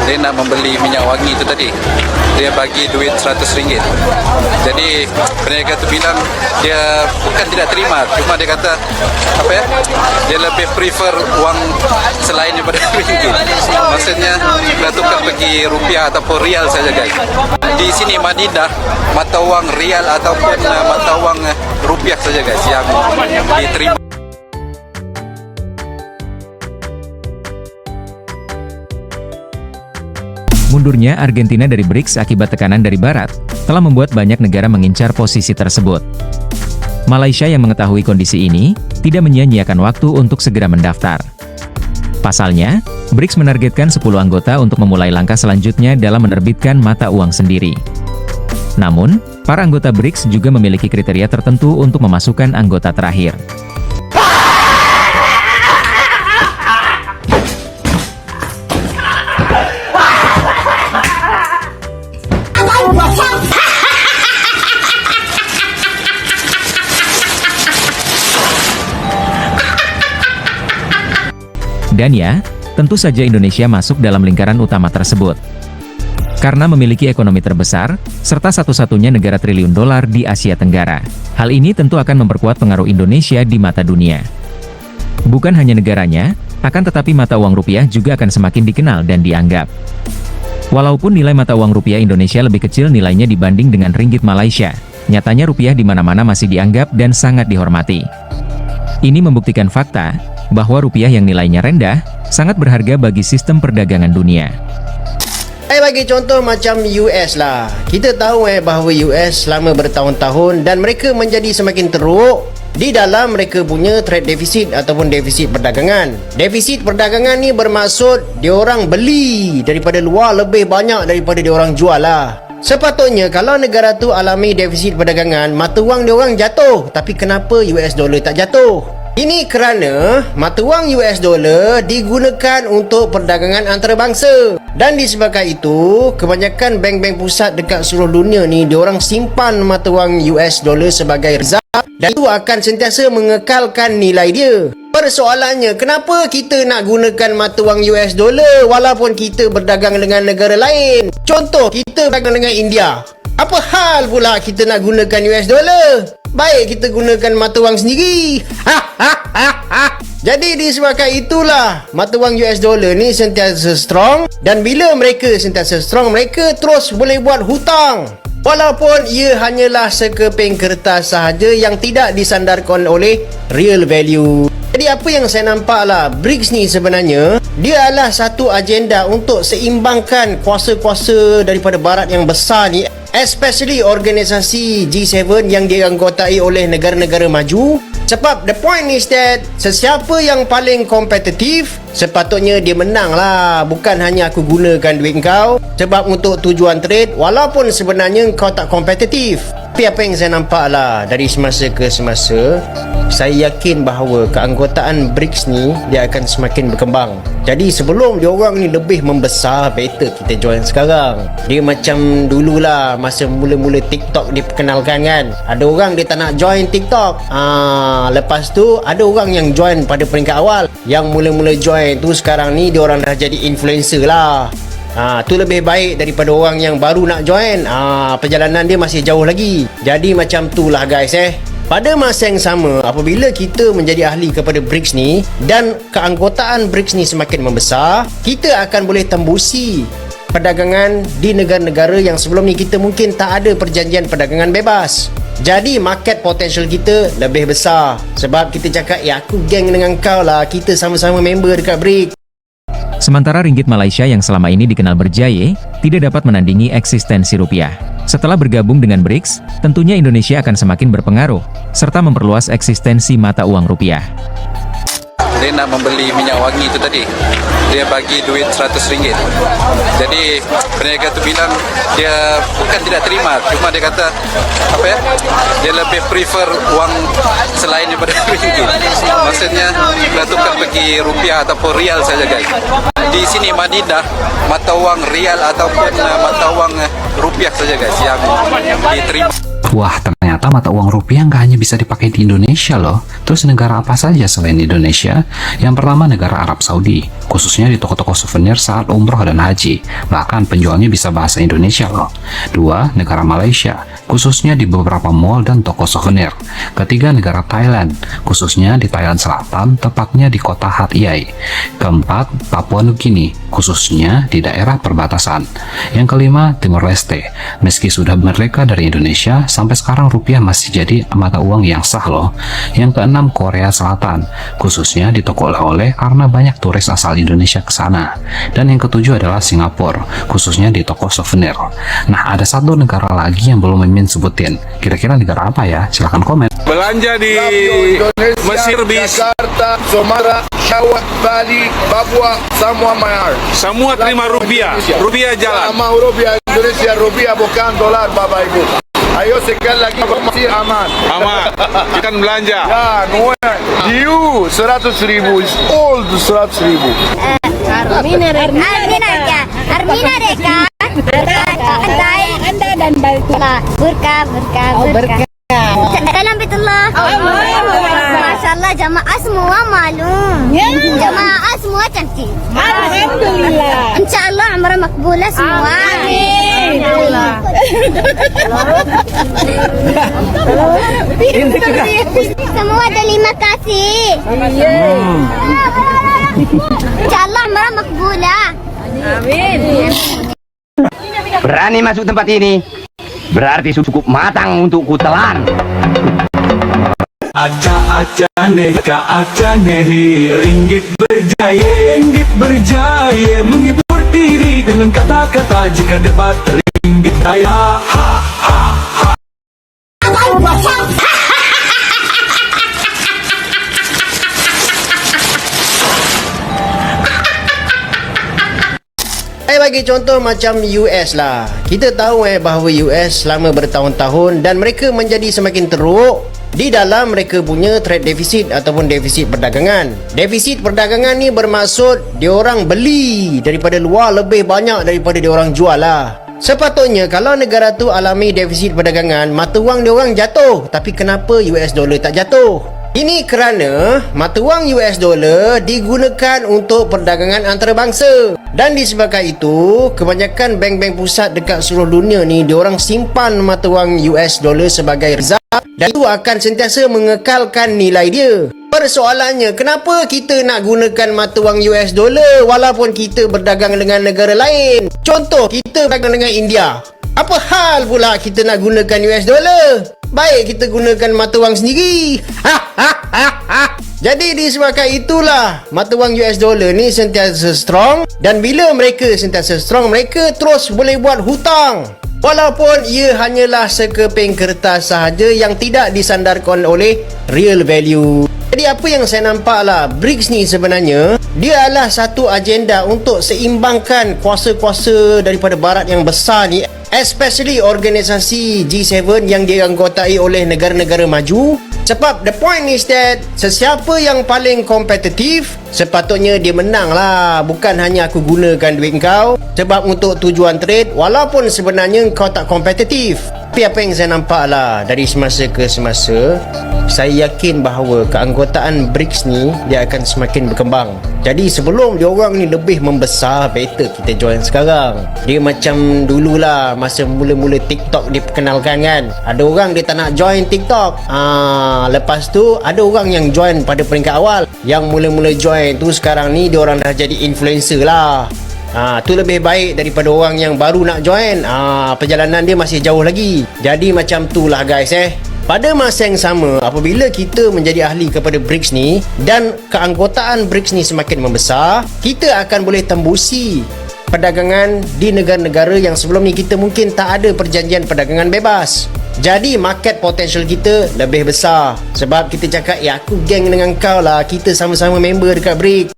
dia nak membeli minyak wangi itu tadi, dia bagi duit RM100. Jadi peniaga tu bilang dia bukan tidak terima, cuma dia kata apa ya, dia lebih prefer wang selain daripada ringgit. Maksudnya kita tukar pergi rupiah ataupun rial saja guys. Di sini Madinah mata wang rial ataupun mata wang rupiah saja guys yang diterima. Mundurnya Argentina dari BRICS akibat tekanan dari Barat, telah membuat banyak negara mengincar posisi tersebut. Malaysia yang mengetahui kondisi ini, tidak menyia-nyiakan waktu untuk segera mendaftar. Pasalnya, BRICS menargetkan 10 anggota untuk memulai langkah selanjutnya dalam menerbitkan mata uang sendiri. Namun, para anggota BRICS juga memiliki kriteria tertentu untuk memasukkan anggota terakhir. Dan ya, tentu saja Indonesia masuk dalam lingkaran utama tersebut. Karena memiliki ekonomi terbesar, serta satu-satunya negara triliun dolar di Asia Tenggara. Hal ini tentu akan memperkuat pengaruh Indonesia di mata dunia. Bukan hanya negaranya, akan tetapi mata uang rupiah juga akan semakin dikenal dan dianggap. Walaupun nilai mata uang rupiah Indonesia lebih kecil nilainya dibanding dengan ringgit Malaysia, nyatanya rupiah di mana-mana masih dianggap dan sangat dihormati. Ini membuktikan fakta bahwa rupiah yang nilainya rendah sangat berharga bagi sistem perdagangan dunia. Saya bagi contoh macam US lah. Kita tahu bahawa US selama bertahun-tahun dan mereka menjadi semakin teruk di dalam mereka punya trade deficit ataupun defisit perdagangan. Defisit perdagangan ni bermaksud diorang beli daripada luar lebih banyak daripada diorang jual lah. Sepatutnya kalau negara tu alami defisit perdagangan, mata wang diorang jatuh. Tapi kenapa US dollar tak jatuh? Ini kerana mata wang US dollar digunakan untuk perdagangan antarabangsa. Dan disebabkan itu, kebanyakan bank-bank pusat dekat seluruh dunia ni, diorang simpan mata wang US dollar sebagai rezerv. Dan itu akan sentiasa mengekalkan nilai dia. Persoalannya, kenapa kita nak gunakan mata wang US dollar walaupun kita berdagang dengan negara lain? Contoh, kita berdagang dengan India. Apa hal pula kita nak gunakan US dollar? Baik kita gunakan mata wang sendiri. Jadi disebabkan itulah mata wang US dollar ni sentiasa strong. Dan bila mereka sentiasa strong, mereka terus boleh buat hutang. Walaupun ia hanyalah sekeping kertas sahaja yang tidak disandarkan oleh real value. Jadi apa yang saya nampak lah, BRICS ni sebenarnya dia adalah satu agenda untuk seimbangkan kuasa-kuasa daripada Barat yang besar ni, especially organisasi G7 yang dianggotai oleh negara-negara maju. Sebab the point is that sesiapa yang paling kompetitif sepatutnya dia menang lah. Bukan hanya aku gunakan duit kau sebab untuk tujuan trade walaupun sebenarnya kau tak kompetitif. Tapi apa yang saya nampak lah dari semasa ke semasa, saya yakin bahawa keanggotaan BRICS ni dia akan semakin berkembang. Jadi sebelum diorang ni lebih membesar, better kita join sekarang. Dia macam dululah masa mula-mula TikTok diperkenalkan kan. Ada orang dia tak nak join TikTok. Lepas tu ada orang yang join pada peringkat awal. Yang mula-mula join tu sekarang ni diorang dah jadi influencer lah. Tu lebih baik daripada orang yang baru nak join. Perjalanan dia masih jauh lagi. Jadi macam tu lah guys Pada masa yang sama, apabila kita menjadi ahli kepada BRICS ni dan keanggotaan BRICS ni semakin membesar, kita akan boleh tembusi perdagangan di negara-negara yang sebelum ni kita mungkin tak ada perjanjian perdagangan bebas. Jadi market potential kita lebih besar. Sebab kita cakap, aku geng dengan kau lah, kita sama-sama member dekat BRICS. Sementara ringgit Malaysia yang selama ini dikenal berjaya, tidak dapat menandingi eksistensi rupiah. Setelah bergabung dengan BRICS, tentunya Indonesia akan semakin berpengaruh, serta memperluas eksistensi mata uang rupiah. Dia nak membeli minyak wangi itu tadi, dia bagi duit RM100. Jadi peniaga tu bilang dia bukan tidak terima, cuma dia kata apa ya, dia lebih prefer wang selain daripada ringgit. Maksudnya kita tukar pergi rupiah ataupun rial saja guys. Di sini Madinah mata wang rial ataupun mata wang rupiah saja guys yang diterima. Wah, ternyata mata uang rupiah nggak hanya bisa dipakai di Indonesia loh. Terus negara apa saja selain Indonesia? Yang pertama negara Arab Saudi, khususnya di toko-toko souvenir saat umroh dan haji. Bahkan penjualnya bisa bahasa Indonesia loh. Dua, negara Malaysia, khususnya di beberapa mall dan toko souvenir. Ketiga, negara Thailand, khususnya di Thailand Selatan, tepatnya di kota Hat Yai. Keempat, Papua Nugini, khususnya di daerah perbatasan. Yang kelima, Timor Leste. Meski sudah merdeka dari Indonesia, sampai sekarang rupiah masih jadi mata uang yang sah loh. Yang keenam, Korea Selatan, khususnya di toko oleh-oleh karena banyak turis asal Indonesia ke sana. Dan yang ketujuh adalah Singapura, khususnya di toko souvenir. Nah, ada satu negara lagi yang belum Mimin sebutin. Kira-kira negara apa ya? Silahkan komen. Belanja di Mesir bis, Jakarta, Sumatera, Jawa, Bali, Papua, semua mayar. semua terima rupiah. Rupiah jalan. Sama rupiah Indonesia, rupiah bukan dolar, Bapak Ibu. Ayo sekali lagi masih aman. Aman. Kita belanja. Ya, Noel. You 100.000 is all 100.000. Armina Reka. Anda dan Baitullah. Burka. Salam Baitullah. Masya Allah, jamaah semua malum. Jamaah semua cantik. Alhamdulillah. InsyaAllah umrah makbulah semua. Amin. Semua terima kasih. InsyaAllah umrah makbulah. Berani masuk tempat ini, berarti cukup matang untuk kutelan. Aca nehi, ringgit berjaya menghibur diri dengan kata-kata jika debat ringgit kaya. Bagi contoh macam US lah. Kita tahu bahawa US selama bertahun-tahun dan mereka menjadi semakin teruk di dalam mereka punya trade deficit ataupun defisit perdagangan. Defisit perdagangan ni bermaksud diorang beli daripada luar lebih banyak daripada diorang jual lah. Sepatutnya kalau negara tu alami defisit perdagangan, mata wang diorang jatuh. Tapi kenapa US dollar tak jatuh? Ini kerana mata wang US dollar digunakan untuk perdagangan antarabangsa. Dan disebabkan itu, kebanyakan bank-bank pusat dekat seluruh dunia ni, diorang simpan mata wang US dollar sebagai rezerv dan itu akan sentiasa mengekalkan nilai dia. Persoalannya, kenapa kita nak gunakan mata wang US dollar walaupun kita berdagang dengan negara lain? Contoh, kita berdagang dengan India. Apa hal pula kita nak gunakan US dollar? Baik kita gunakan mata wang sendiri. Jadi disebabkan itulah mata wang US dollar ni sentiasa strong, dan bila mereka sentiasa strong, mereka terus boleh buat hutang. Walaupun ia hanyalah sekeping kertas sahaja yang tidak disandarkan oleh real value. Jadi apa yang saya nampak lah, BRICS ni sebenarnya dia adalah satu agenda untuk seimbangkan kuasa-kuasa daripada barat yang besar ni, especially organisasi G7 yang dianggotai oleh negara-negara maju. Sebab the point is that sesiapa yang paling kompetitif sepatutnya dia menang lah. Bukan hanya aku gunakan duit kau sebab untuk tujuan trade walaupun sebenarnya kau tak kompetitif. Tapi apa yang saya nampak lah dari semasa ke semasa, saya yakin bahawa keanggotaan BRICS ni dia akan semakin berkembang. Jadi sebelum diorang ni lebih membesar, better kita join sekarang. Dia macam dululah masa mula-mula TikTok diperkenalkan kan, ada orang dia tak nak join TikTok. Lepas tu ada orang yang join pada peringkat awal. Yang mula-mula join tu sekarang ni diorang dah jadi influencer lah. Tu lebih baik daripada orang yang baru nak join. Perjalanan dia masih jauh lagi. Jadi macam tu lah guys Pada masa yang sama, apabila kita menjadi ahli kepada BRICS ni dan keanggotaan BRICS ni semakin membesar, kita akan boleh tembusi perdagangan di negara-negara yang sebelum ni kita mungkin tak ada perjanjian perdagangan bebas. Jadi market potential kita lebih besar. Sebab kita cakap, aku geng dengan kau lah, kita sama-sama member dekat BRICS.